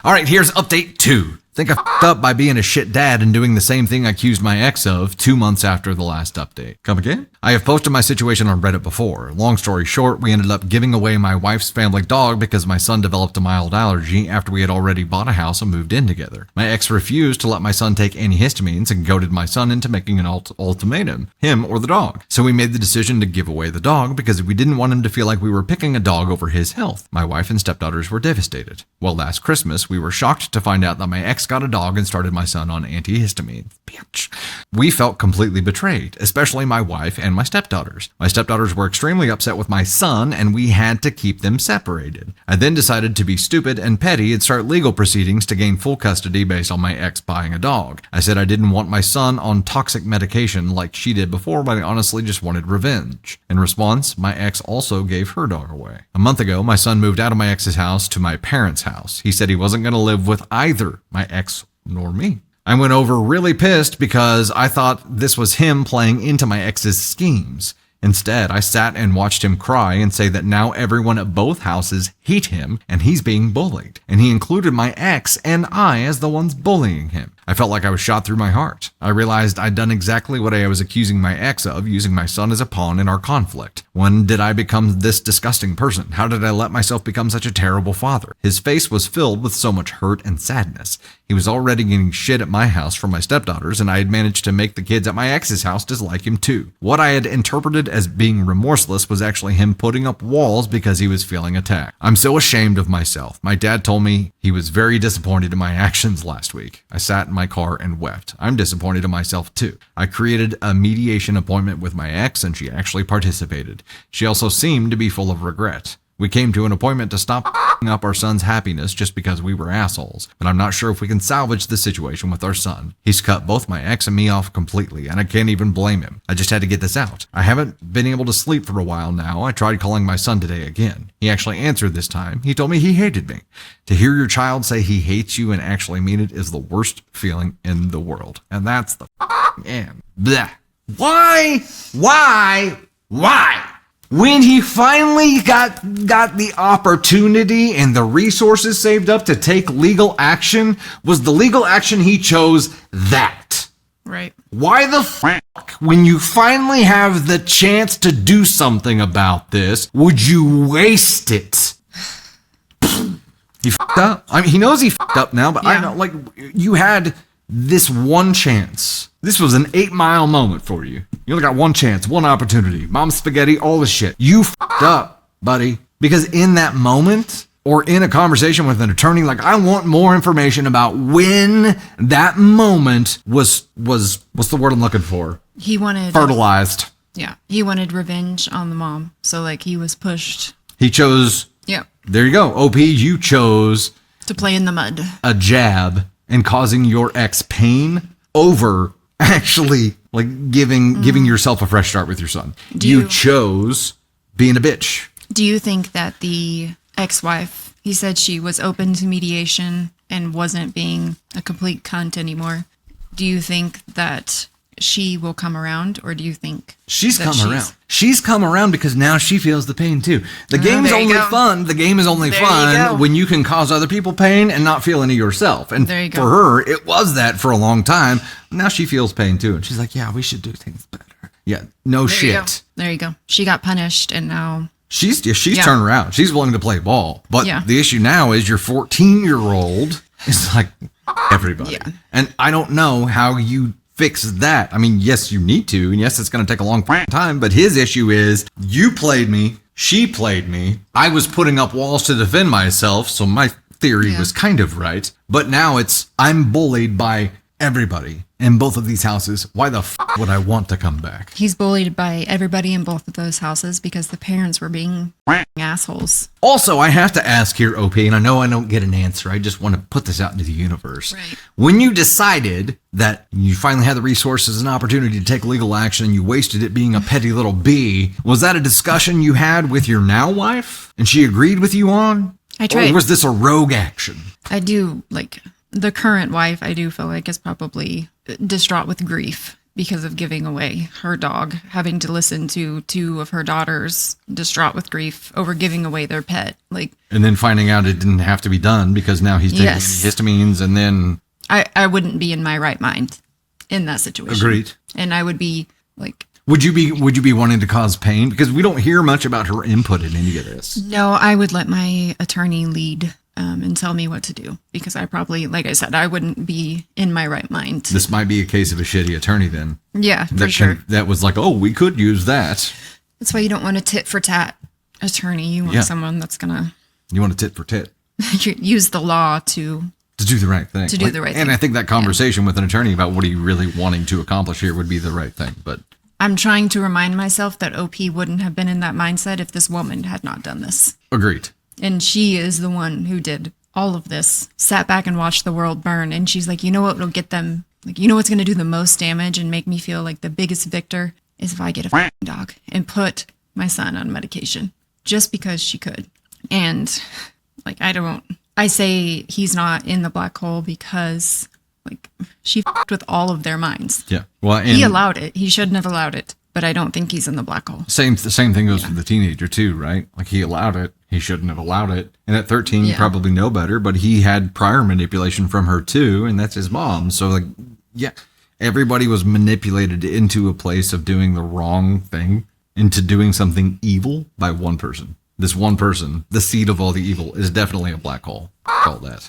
All right, here's update 2. Think I f***ed up by being a shit dad and doing the same thing I accused my ex of 2 months after the last update. Come again? I have posted my situation on Reddit before. Long story short, we ended up giving away my wife's family dog because my son developed a mild allergy after we had already bought a house and moved in together. My ex refused to let my son take antihistamines and goaded my son into making an ultimatum, him or the dog. So we made the decision to give away the dog because we didn't want him to feel like we were picking a dog over his health. My wife and stepdaughters were devastated. Well, last Christmas, we were shocked to find out that my ex got a dog and started my son on antihistamines. Bitch. We felt completely betrayed, especially my wife and my stepdaughters. My stepdaughters were extremely upset with my son, and we had to keep them separated. I then decided to be stupid and petty and start legal proceedings to gain full custody based on my ex buying a dog. I said I didn't want my son on toxic medication like she did before, but I honestly just wanted revenge. In response, my ex also gave her dog away. A month ago, my son moved out of my ex's house to my parents' house. He said he wasn't going to live with either my ex nor me. I went over really pissed because I thought this was him playing into my ex's schemes. Instead, I sat and watched him cry and say that now everyone at both houses hate him and he's being bullied. And he included my ex and I as the ones bullying him. I felt like I was shot through my heart. I realized I'd done exactly what I was accusing my ex of, using my son as a pawn in our conflict. When did I become this disgusting person? How did I let myself become such a terrible father? His face was filled with so much hurt and sadness. He was already getting shit at my house from my stepdaughters, and I had managed to make the kids at my ex's house dislike him too. What I had interpreted as being remorseless was actually him putting up walls because he was feeling attacked. I'm so ashamed of myself. My dad told me he was very disappointed in my actions last week. I sat in my car and wept. I'm disappointed in myself too. I created a mediation appointment with my ex, and she actually participated. She also seemed to be full of regret. We came to an appointment to stop up our son's happiness just because we were assholes, but I'm not sure if we can salvage the situation with our son. He's cut both my ex and me off completely, and I can't even blame him. I just had to get this out. I haven't been able to sleep for a while now. I tried calling my son today again. He actually answered this time. He told me he hated me. To hear your child say he hates you and actually mean it is the worst feeling in the world. And that's the end. Blech. Why? When he finally got the opportunity and the resources saved up to take legal action, was the legal action he chose that? Right. Why the fuck, when you finally have the chance to do something about this, would you waste it? He fucked up. I mean, he knows he fucked up now, but yeah. I know, like, you had this one chance. This was an 8-mile moment for you. You only got one chance, one opportunity. Mom spaghetti, all the shit. You fucked up, buddy. Because in that moment, or in a conversation with an attorney, like, I want more information about when that moment was what's the word I'm looking for? He wanted fertilized. Yeah. He wanted revenge on the mom. So like he was pushed. He chose. Yeah. There you go. OP, you chose to play in the mud. A jab and causing your ex pain over actually like giving yourself a fresh start with your son. You chose being a bitch. Do you think that the ex-wife, he said she was open to mediation and wasn't being a complete cunt anymore. Do you think that she will come around, or do you think she's come around? She's come around because now she feels the pain too. The game is only fun. The game is only fun when you can cause other people pain and not feel any yourself. And for her, it was that for a long time. Now she feels pain too, and she's like, "Yeah, we should do things better." Yeah, no shit. There you go. She got punished, and now she's turned around. She's willing to play ball. But the issue now is your 14-year-old is like everybody, and I don't know how you fix that. I mean, yes, you need to, and yes, it's going to take a long time, but his issue is you played me, she played me, I was putting up walls to defend myself, so my theory was kind of right, but now it's I'm bullied by everybody in both of these houses. Why the f*** would I want to come back? He's bullied by everybody in both of those houses because the parents were being assholes. Also, I have to ask here, OP, and I know I don't get an answer. I just want to put this out into the universe. Right. When you decided that you finally had the resources and opportunity to take legal action and you wasted it being a petty little bee, was that a discussion you had with your now wife and she agreed with you on? I tried. Or was this a rogue action? I do, like, the current wife, I do feel like is probably distraught with grief because of giving away her dog, having to listen to two of her daughters distraught with grief over giving away their pet. Like, and then finding out it didn't have to be done because now he's taking Yes. histamines, and then I wouldn't be in my right mind in that situation. Agreed. And I would be like, would you be wanting to cause pain? Because we don't hear much about her input in any of this. no, I would let my attorney lead and tell me what to do, because I probably, like I said, I wouldn't be in my right mind. This might be a case of a shitty attorney then. Yeah, for sure. That was like, oh, we could use that. That's why you don't want a tit for tat attorney. You want Yeah. someone that's gonna You want a tit for tit. use the law to To do the right thing. To do the right And thing. I think that conversation with an attorney about what are you really wanting to accomplish here would be the right thing. But I'm trying to remind myself that OP wouldn't have been in that mindset if this woman had not done this. agreed. And she is the one who did all of this, sat back and watched the world burn. And she's like, you know what will get them, like, you know what's going to do the most damage and make me feel like the biggest victor is if I get a f***ing dog and put my son on medication just because she could. And like, I say he's not in the black hole because like she f***ed with all of their minds. Yeah. Well, and He allowed it. He shouldn't have allowed it, but I don't think he's in the black hole. the same thing goes for the teenager too, right? Like he allowed it. He shouldn't have allowed it. And at 13, you Yeah. probably know better, but he had prior manipulation from her too, and that's his mom. So like, yeah, everybody was manipulated into a place of doing the wrong thing, into doing something evil by one person. This one person, the seed of all the evil, is definitely a black hole. Call that.